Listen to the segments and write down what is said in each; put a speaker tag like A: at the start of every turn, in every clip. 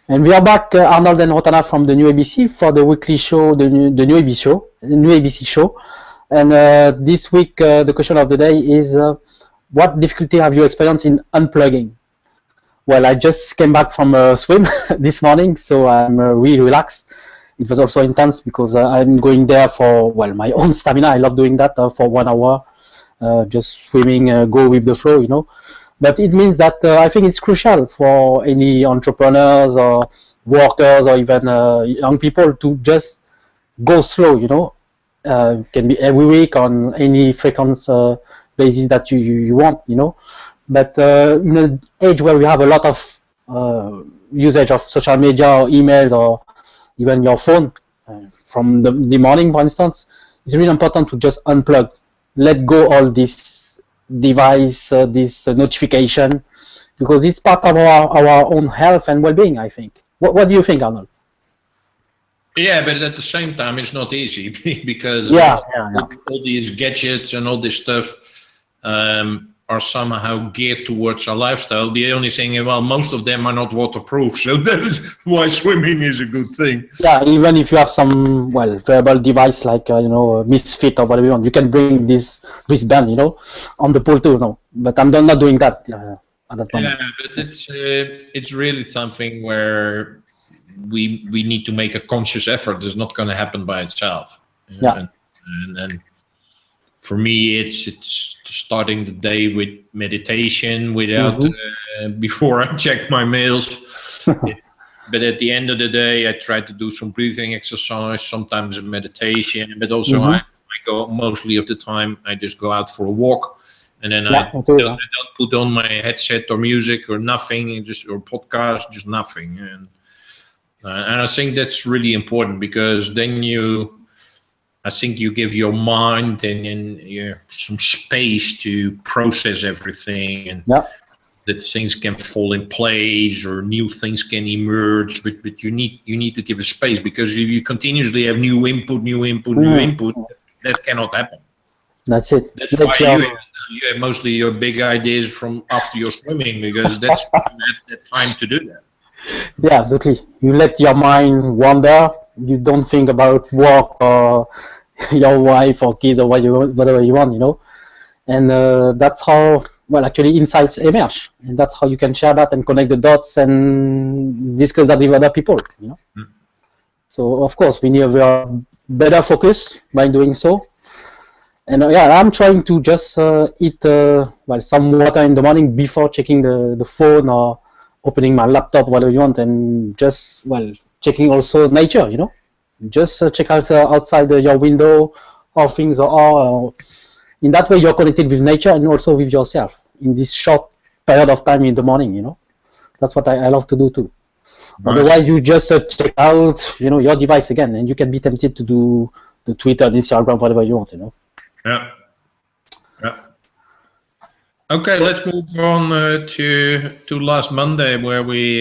A: And we are back, Arnold and Rotana from the new ABC for the weekly show, the new ABC show. And this week, the question of the day is, what difficulty have you experienced in unplugging? Well, I just came back from a swim this morning, so I'm really relaxed. It was also intense because I'm going there for, well, my own stamina. I love doing that for 1 hour, just swimming, go with the flow, you know. But it means that I think it's crucial for any entrepreneurs or workers or even young people to just go slow, you know. Can be every week on any frequent basis that you want, you know. But in an age where we have a lot of usage of social media or emails or even your phone from the morning, for instance, it's really important to just unplug, let go all this device, this notification, because it's part of our own health and well-being, I think. What do you think, Arnold?
B: Yeah, but at the same time, it's not easy because all these gadgets and all this stuff are somehow geared towards our lifestyle. The only thing, well, most of them are not waterproof, so that is why swimming is a good thing.
A: Yeah, even if you have some, well, wearable device like, you know, Misfit or whatever you want, you can bring this wristband, you know, on the pool too, you know. But I'm not doing that at that moment.
B: Yeah, but it's really something where we need to make a conscious effort. It's not going to happen by itself.
A: Yeah.
B: And for me, it's starting the day with meditation without before I check my mails. But at the end of the day, I try to do some breathing exercise, sometimes a meditation, but also I go mostly of the time, I just go out for a walk. And then I don't put on my headset or music or nothing, or podcast, just nothing. And I think that's really important because then I think you give your mind and some space to process everything, and that things can fall in place or new things can emerge. But you need to give a space, because if you continuously have new input, that cannot happen.
A: That's it.
B: That's why you have mostly your big ideas from after your swimming, because that's the time to do that.
A: Yeah, exactly. You let your mind wander. You don't think about work or your wife or kids or whatever you want, you know. And that's how, well, actually insights emerge. And that's how you can share that and connect the dots and discuss that with other people, you know. So, of course, we need a better focus by doing so. And I'm trying to just eat some water in the morning before checking the phone or opening my laptop, whatever you want, and just, checking also nature, you know. Just check out outside your window how things are. In that way, you're connected with nature and also with yourself in this short period of time in the morning, you know. That's what I love to do too. Nice. Otherwise, you just check out, you know, your device again, and you can be tempted to do the Twitter, the Instagram, whatever you want, you know.
B: Yeah. Okay, let's move on to last Monday, where we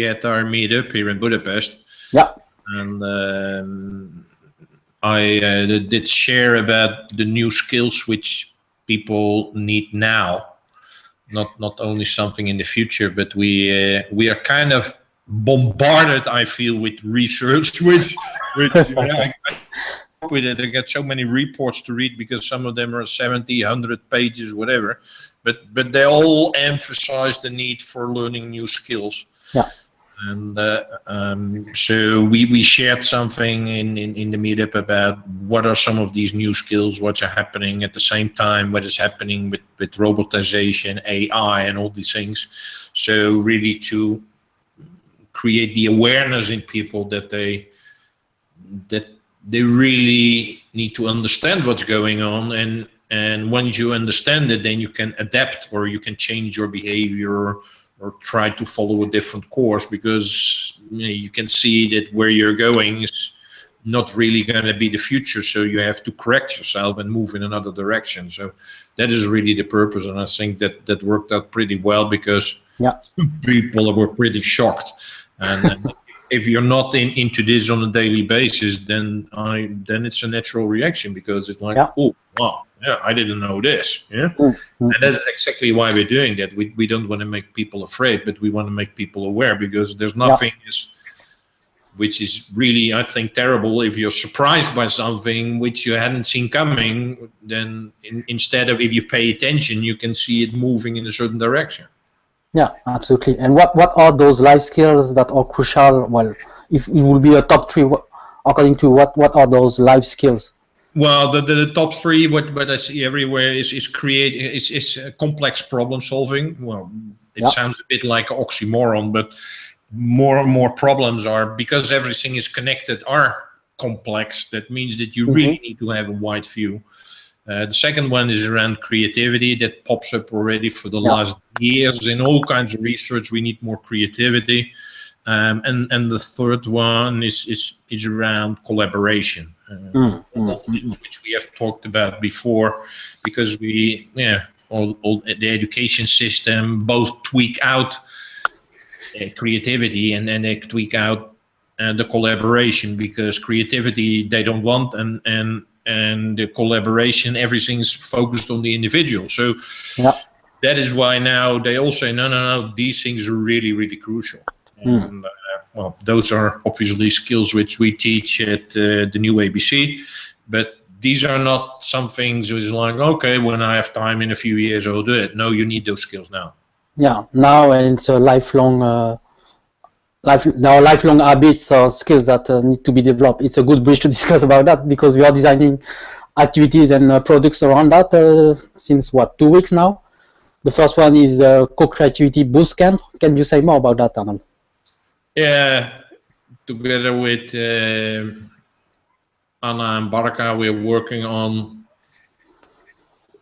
B: had our meetup here in Budapest.
A: Yeah.
B: And I did share about the new skills which people need now, not only something in the future, but we are kind of bombarded, I feel, with research, which with it. I get so many reports to read because some of them are 70, 100 pages, whatever. But they all emphasize the need for learning new skills.
A: Yeah.
B: And so we shared something in the meetup about what are some of these new skills, what are happening at the same time, what is happening with robotization, AI, and all these things. So really to create the awareness in people that they really need to understand what's going on, and once you understand it, then you can adapt, or you can change your behavior or try to follow a different course, because you can see that where you're going is not really going to be the future, so you have to correct yourself and move in another direction. So that is really the purpose, and I think that worked out pretty well, because people were pretty shocked. And if you're not into this on a daily basis, then it's a natural reaction, because it's like, oh wow, yeah, I didn't know this. Yeah.
A: Mm.
B: And that's exactly why we're doing that. We don't want to make people afraid, but we want to make people aware, because there's nothing which is really, I think, terrible if you're surprised by something which you hadn't seen coming. Then instead of, if you pay attention, you can see it moving in a certain direction.
A: Yeah, absolutely. And what are those life skills that are crucial? Well, if it will be a top three, according to what are those life skills?
B: Well, the top three, what I see everywhere is create is complex problem solving. Well, it sounds a bit like an oxymoron, but more and more problems are, because everything is connected, are complex. That means that you really need to have a wide view. The second one is around creativity. That pops up already for the last years in all kinds of research. We need more creativity. And the third one is around collaboration. All things which we have talked about before, because all the education system both tweak out creativity and then they tweak out the collaboration, because creativity they don't want, and the collaboration, everything's focused on the individual. So that is why now they all say no, these things are really, really crucial. And well, those are obviously skills which we teach at the new ABC, but these are not some things which is like, okay, when I have time in a few years I'll do it. No, you need those skills now.
A: Yeah, now, and it's a lifelong habits or skills that need to be developed. It's a good bridge to discuss about that, because we are designing activities and products around that since 2 weeks now. The first one is co-creativity boost camp. Can you say more about that, Arnold?
B: Yeah, together with Anna and Barca, we're working on,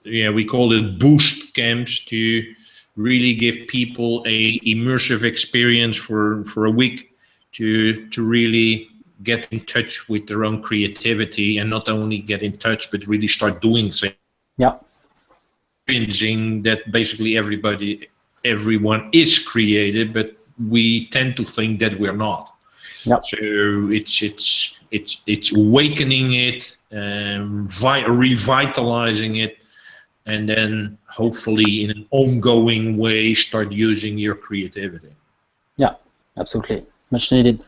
B: we call it boost camps, to really give people a immersive experience for a week to really get in touch with their own creativity, and not only get in touch, but really start doing things.
A: Yeah.
B: Experiencing that basically everyone is creative, but we tend to think that we're not.
A: Yep.
B: So it's awakening it, revitalizing it, and then hopefully in an ongoing way start using your creativity.
A: Yeah, absolutely, much needed.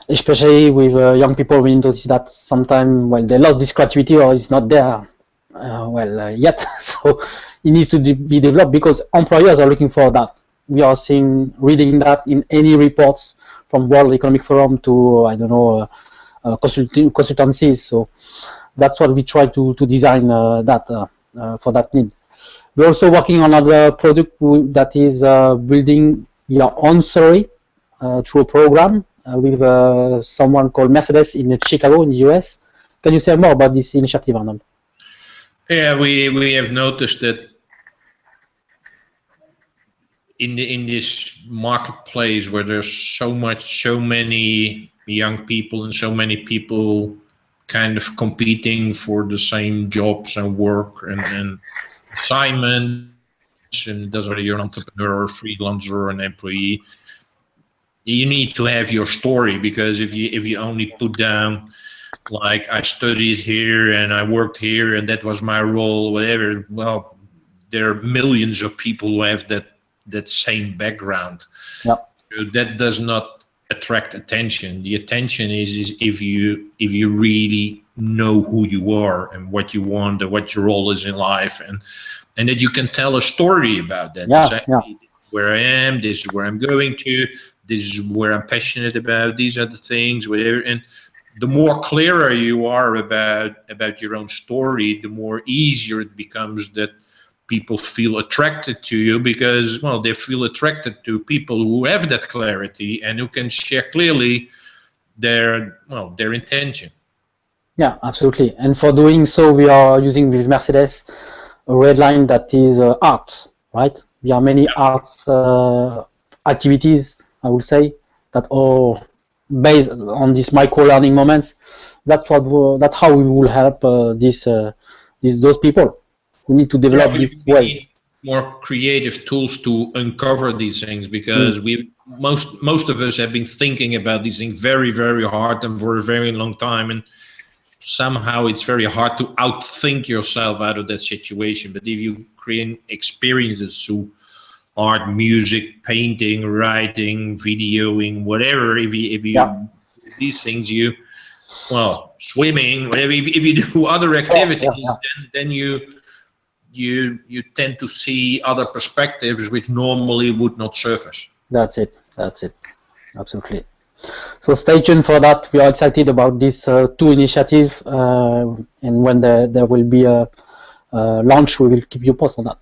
A: Especially with young people, we notice that sometimes, they lost this creativity or it's not there yet. So it needs to be developed, because employers are looking for that. We are reading that in any reports from World Economic Forum to, consultancies. So that's what we try to design for that need. We're also working on another product that is building your own story through a program with someone called Mercedes in Chicago in the US. Can you say more about this initiative, Arnold?
B: Yeah, we have noticed that in this marketplace where there's so many young people and so many people kind of competing for the same jobs and work and assignments, and it doesn't matter you're an entrepreneur or freelancer or an employee, you need to have your story, because if you only put down like I studied here and I worked here and that was my role, whatever, well, there are millions of people who have that same background.
A: Yep.
B: So that does not attract attention. The attention is if you really know who you are and what you want and what your role is in life, and that you can tell a story about that. Exactly. Where I am, this is where I'm going to, this is where I'm passionate about, these are the things, whatever. And the more clearer you are about your own story, the more easier it becomes that people feel attracted to you, because, well, they feel attracted to people who have that clarity and who can share clearly their intention.
A: Yeah, absolutely. And for doing so, we are using with Mercedes a red line that is art, right? There are many arts activities, I would say, that are based on these micro learning moments. That's how we will help those people who need to develop this way.
B: More creative tools to uncover these things, because most of us have been thinking about these things very, very hard and for a very long time, and somehow it's very hard to outthink yourself out of that situation. But if you create experiences through art, music, painting, writing, videoing, whatever, if you these things, swimming, whatever, if you do other activities, then you tend to see other perspectives which normally would not surface.
A: That's it. Absolutely. So stay tuned for that. We are excited about these two initiatives, and when there will be a launch, we will keep you posted on that.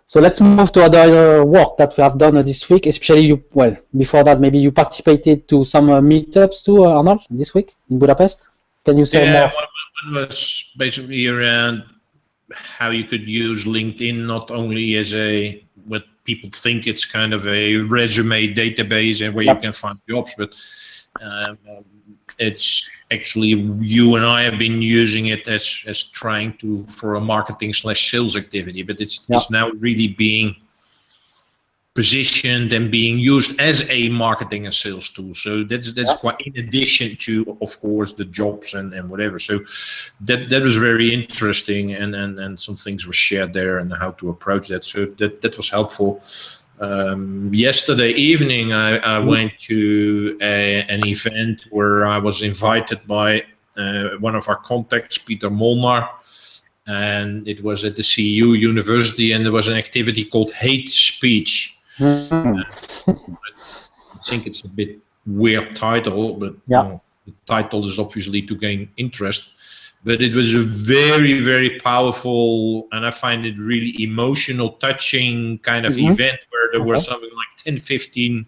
A: So let's move to other work that we have done this week, especially before that, maybe you participated to some meetups too, Arnold, this week in Budapest. Can you say more?
B: One was basically around how you could use LinkedIn not only as what people think it's kind of a resume database and where you can find jobs, but it's actually, you and I have been using it as trying for a marketing/sales activity, but it's now really being positioned and being used as a marketing and sales tool. So that's quite, in addition to, of course, the jobs and whatever. So that was very interesting, and some things were shared there and how to approach that. So that was helpful. Yesterday evening, I went to an event where I was invited by one of our contacts, Peter Molnar, and it was at the CU University, and there was an activity called Hate Speech. I think it's a bit weird title, but the title is obviously to gain interest. But it was a very, very powerful, and I find it really emotional, touching kind of event where there were something like 10, 15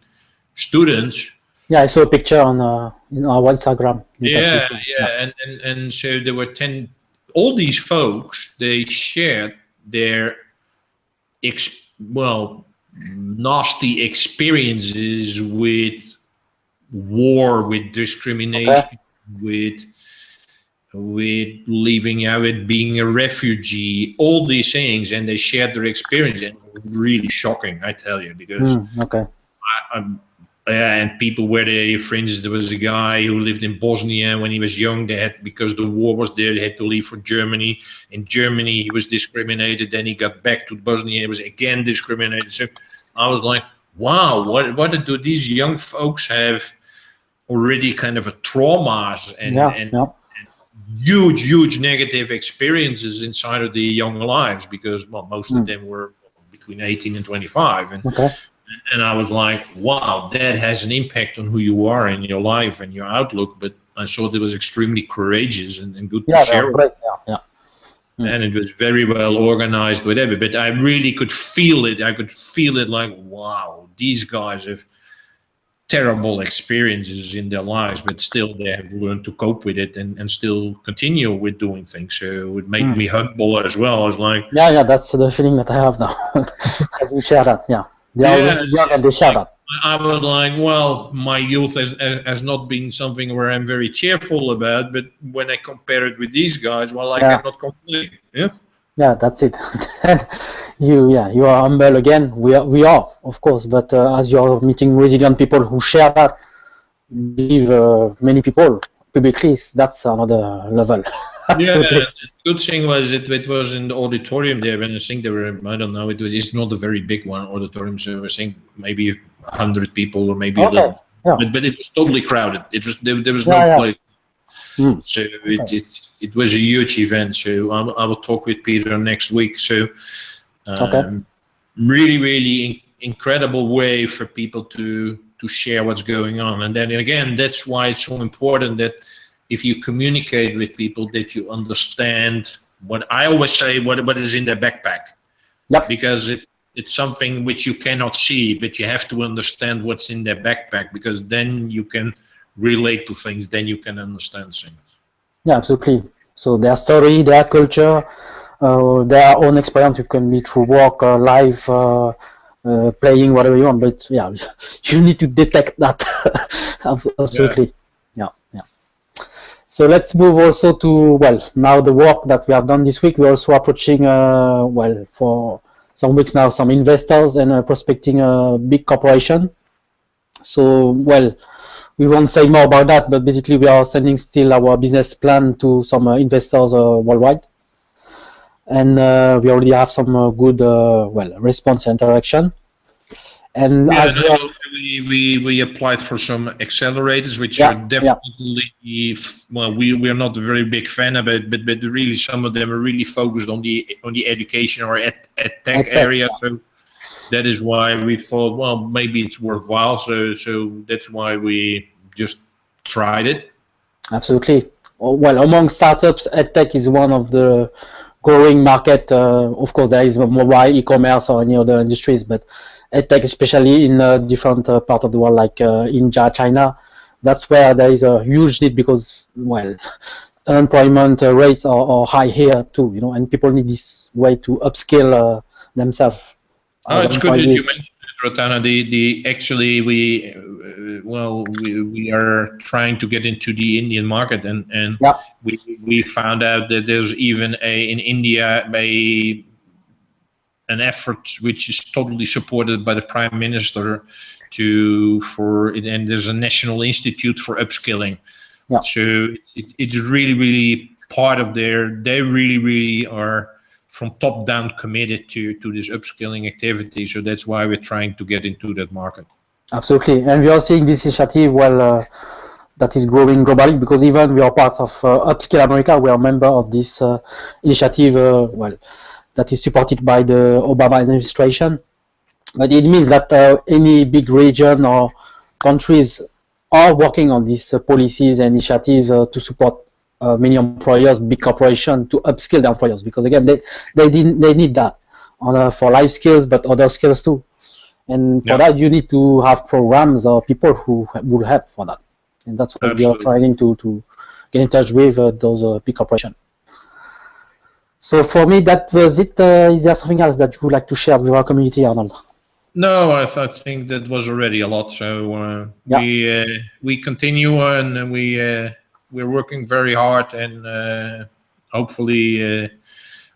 B: students.
A: Yeah, I saw a picture on our Instagram.
B: And so there were 10. All these folks, they shared their nasty experiences with war, with discrimination, with leaving out, with being a refugee, all these things, and they shared their experience, and it was really shocking, I tell you, because and people where they, for instance, there was a guy who lived in Bosnia when he was young. Because the war was there, they had to leave for Germany. In Germany, he was discriminated. Then he got back to Bosnia. He was again discriminated. So I was like, wow, what do these young folks have already kind of a traumas and huge negative experiences inside of their young lives, because most of them were between 18 and 25. And I was like, wow, that has an impact on who you are in your life and your outlook. But I thought it was extremely courageous and good to share. And it was very well organized, whatever. But I really could feel it. I could feel it like, wow, these guys have terrible experiences in their lives, but still they have learned to cope with it and still continue with doing things. So it made me humble as well. I was like,
A: that's the feeling that I have now as you share that. They share that.
B: I was like, well, my youth has not been something where I'm very cheerful about, but when I compare it with these guys, I cannot complain.
A: Yeah, that's it. You are humble again. We are, of course, but as you are meeting resilient people who share that, believe many people publicly, that's another level.
B: The good thing was it was in the auditorium there, and I think there were, I don't know, it's not a very big one auditorium, so I think maybe 100 people or maybe a little, but it was totally crowded. There was no place. So it was a huge event. So I will talk with Peter next week. So really incredible way for people to share what's going on. And then again, that's why it's so important that if you communicate with people, that you understand what I always say, what is in their backpack. Because it's something which you cannot see, but you have to understand what's in their backpack, because then you can relate to things, then you can understand things. Yeah,
A: absolutely. So their story, their culture, their own experience, it can be through work, life, playing, whatever you want, but you need to detect that. Absolutely. So let's move also to, now the work that we have done this week. We're also approaching, for some weeks now, some investors and prospecting a big corporation. So, we won't say more about that, but basically we are sending still our business plan to some investors worldwide, and we already have some good response and interaction. And
B: Yeah,
A: as
B: and
A: well,
B: also we applied for some accelerators, which are
A: yeah, yeah,
B: definitely, well, we are not a very big fan of it, but really some of them are really focused on the education or at tech
A: tech,
B: area. So that is why we thought, well, maybe it's worthwhile. So that's why we just tried it.
A: absolutely. Well, among startups, edtech is one of the growing market. Of course, there is mobile, e-commerce, or any other industries, but edtech, especially in different parts of the world, like India, China, that's where there is a huge need because, well, unemployment rates are high here too, and people need this way to upskill themselves
B: Oh,
A: as
B: it's good that you
A: employees.
B: mentioned it, Rotana. The actually we are trying to get into the Indian market, and
A: Yeah,
B: we found out that there's even in India an effort which is totally supported by the Prime Minister and there's a National Institute for Upskilling.
A: yeah.
B: So it's really part of they really are from top down committed to this upskilling activity. So that's why we're trying to get into that market.
A: Absolutely, and we are seeing this initiative that is growing globally because even we are part of Upskill America. We are a member of this initiative. That is supported by the Obama administration. But it means that any big region or countries are working on these policies and initiatives to support many employers, big corporations, to upskill their employers because again they need that for life skills but other skills too. And for
B: Yeah,
A: that, you need to have programs or people who will help for that. And that's what we are
B: absolutely.
A: trying to get in touch with those big corporations. So for me, that was it. Is there something else that you would like to share with our community, Arnold?
B: No, I think that was already a lot. So
A: Yeah,
B: we continue on, and we're working very hard, and hopefully,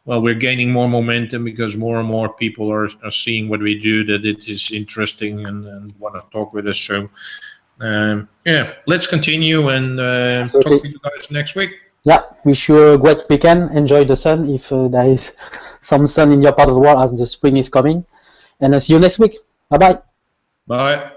B: well, we're gaining more momentum because more and more people are seeing what we do, that it is interesting, and want to talk with us. So yeah, let's continue and talk
A: absolutely.
B: to you guys next week.
A: Yeah, wish you a great weekend. Enjoy the sun if there is some sun in your part of the world as the spring is coming. And I'll see you next week. Bye bye.
B: Bye.